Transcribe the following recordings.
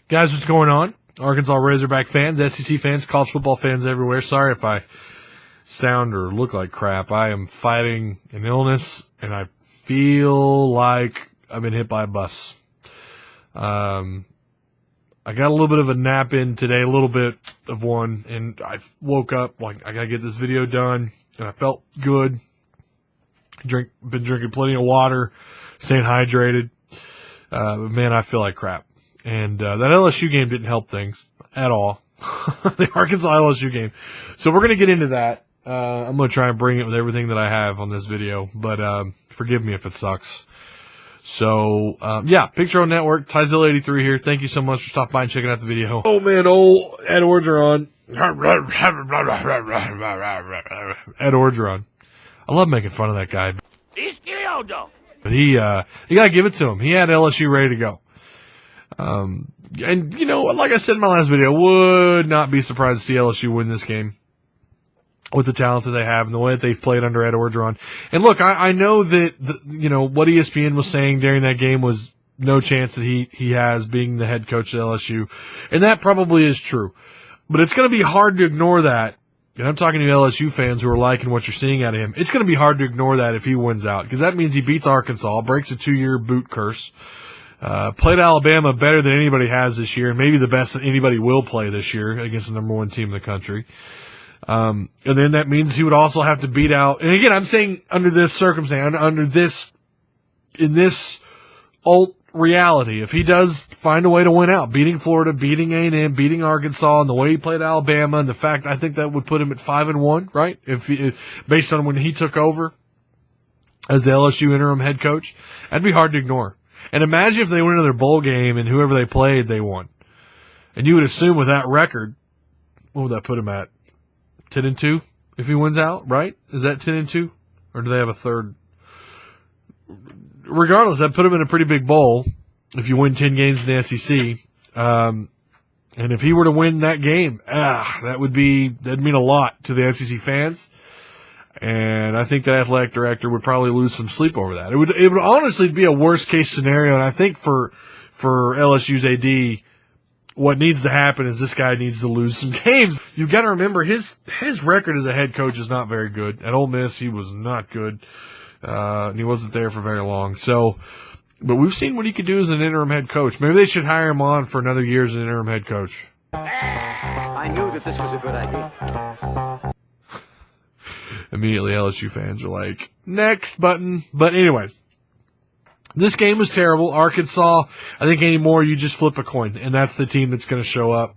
Guys, what's going on? Arkansas Razorback fans, SEC fans, college football fans everywhere. Sorry if I sound or look like crap. I am fighting an illness, and I feel like I've been hit by a bus. I got a little bit of a nap in today, a little bit of one, and I woke up like I got to get this video done, and I felt good. Been drinking plenty of water, staying hydrated. But man, I feel like crap. And that LSU game didn't help things at all. The Arkansas LSU game. So we're going to get into that. I'm going to try and bring it with everything that I have on this video, but forgive me if it sucks. So, Picture On Network, Tyzilla83 here. Thank you so much for stopping by and checking out the video. Oh, man, old Ed Orgeron. Ed Orgeron. I love making fun of that guy. But you got to give it to him. He had LSU ready to go. And, you know, like I said in my last video, would not be surprised to see LSU win this game with the talent that they have and the way that they've played under Ed Orgeron. And look, I know that, what ESPN was saying during that game was no chance that he has being the head coach at LSU. And that probably is true. But it's going to be hard to ignore that. And I'm talking to LSU fans who are liking what you're seeing out of him. It's going to be hard to ignore that if he wins out, because that means he beats Arkansas, breaks a 2-year boot curse. Played Alabama better than anybody has this year, and maybe the best that anybody will play this year against the number one team in the country. And then that means he would also have to beat out, and again, I'm saying under this circumstance, in this alt reality, if he does find a way to win out, beating Florida, beating A&M, beating Arkansas, and the way he played Alabama, and the fact, I think that would put him at 5-1, right? If based on when he took over as the LSU interim head coach, that'd be hard to ignore. And imagine if they went into their bowl game and whoever they played, they won. And you would assume with that record, what would that put him at? 10-2 if he wins out, right? Is that 10-2? Or do they have a third? Regardless, that put him in a pretty big bowl if you win 10 games in the SEC. And if he were to win that game, that'd mean a lot to the SEC fans. And I think the athletic director would probably lose some sleep over that. It would honestly be a worst case scenario. And I think for LSU's AD, what needs to happen is this guy needs to lose some games. You've got to remember his record as a head coach is not very good. At Ole Miss, he was not good. And he wasn't there for very long. So, but we've seen what he could do as an interim head coach. Maybe they should hire him on for another year as an interim head coach. I knew that this was a good idea. Immediately LSU fans are like, next button. But anyways, this game was terrible. Arkansas, I think anymore you just flip a coin, and that's the team that's going to show up.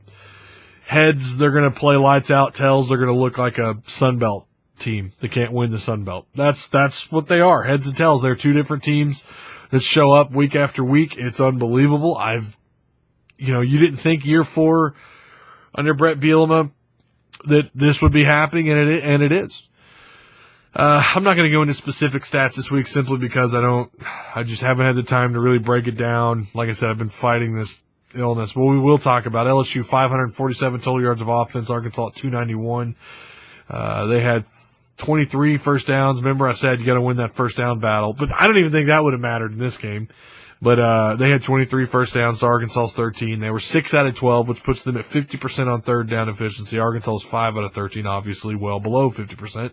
Heads, they're going to play lights out. Tails, they're going to look like a Sun Belt team that can't win the Sun Belt. That's what they are, heads and tails. They're two different teams that show up week after week. It's unbelievable. You didn't think year 4 under Brett Bielema that this would be happening, and it is. I'm not going to go into specific stats this week simply because I just haven't had the time to really break it down. Like I said, I've been fighting this illness. Well, we will talk about LSU 547 total yards of offense, Arkansas at 291. They had 23 first downs. Remember I said you got to win that first down battle, but I don't even think that would have mattered in this game. But they had 23 first downs to Arkansas's 13. They were 6 out of 12, which puts them at 50% on third down efficiency. Arkansas was 5 out of 13, obviously well below 50%.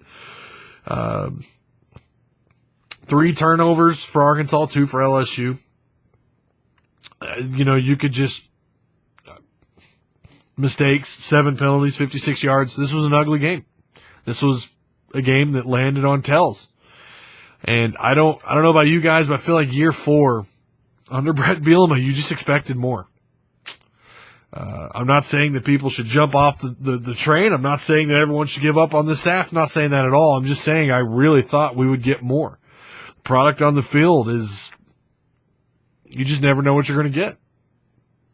3 turnovers for Arkansas, 2 for LSU. You could just mistakes, 7 penalties, 56 yards. This was an ugly game. This was a game that landed on tails. And I don't know about you guys, but I feel like year 4 under Brett Bielema, you just expected more. I'm not saying that people should jump off the train. I'm not saying that everyone should give up on the staff. I'm not saying that at all. I'm just saying I really thought we would get more. The product on the field is, you just never know what you're going to get.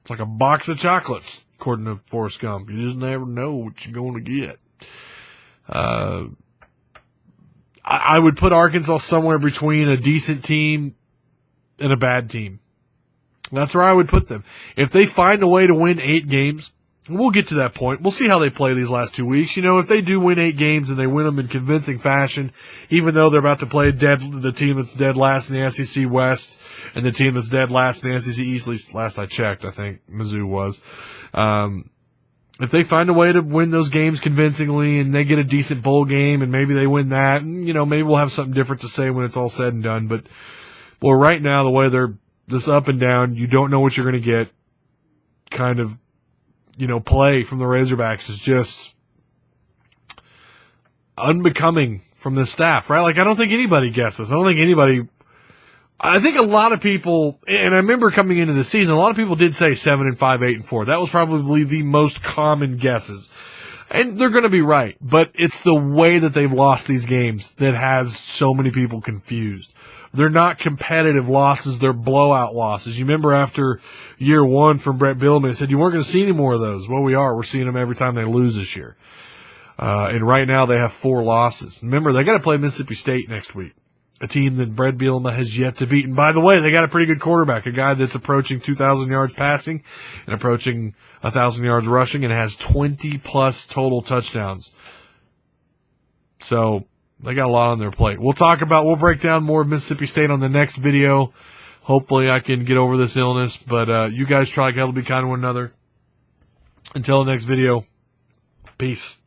It's like a box of chocolates, according to Forrest Gump. You just never know what you're going to get. I would put Arkansas somewhere between a decent team and a bad team. That's where I would put them. If they find a way to win 8 games, We'll get to that point. We'll see how they play these last 2 weeks. You know, if they do win 8 games and they win them in convincing fashion, even though they're about to play the team that's dead last in the SEC West and the team that's dead last in the SEC East, at least last I checked, I think Mizzou was. If they find a way to win those games convincingly and they get a decent bowl game and maybe they win that, and, you know, maybe we'll have something different to say when it's all said and done. But, well, right now, the way they're this up and down, you don't know what you're going to get kind of, you know, play from the Razorbacks is just unbecoming from the staff, right? Like, I don't think anybody guesses. I think a lot of people, and I remember coming into the season, a lot of people did say 7-5, 8-4. That was probably the most common guesses. And they're going to be right, but it's the way that they've lost these games that has so many people confused. They're not competitive losses, they're blowout losses. You remember after year 1 from Brett Bielema, he said you weren't going to see any more of those. Well, we are. We're seeing them every time they lose this year. And right now they have 4 losses. Remember, they got to play Mississippi State next week, a team that Brett Bielema has yet to beat. And by the way, they got a pretty good quarterback, a guy that's approaching 2,000 yards passing and approaching 1,000 yards rushing and has 20-plus total touchdowns. So they got a lot on their plate. We'll break down more of Mississippi State on the next video. Hopefully I can get over this illness, but you guys try to be kind to one another. Until the next video, peace.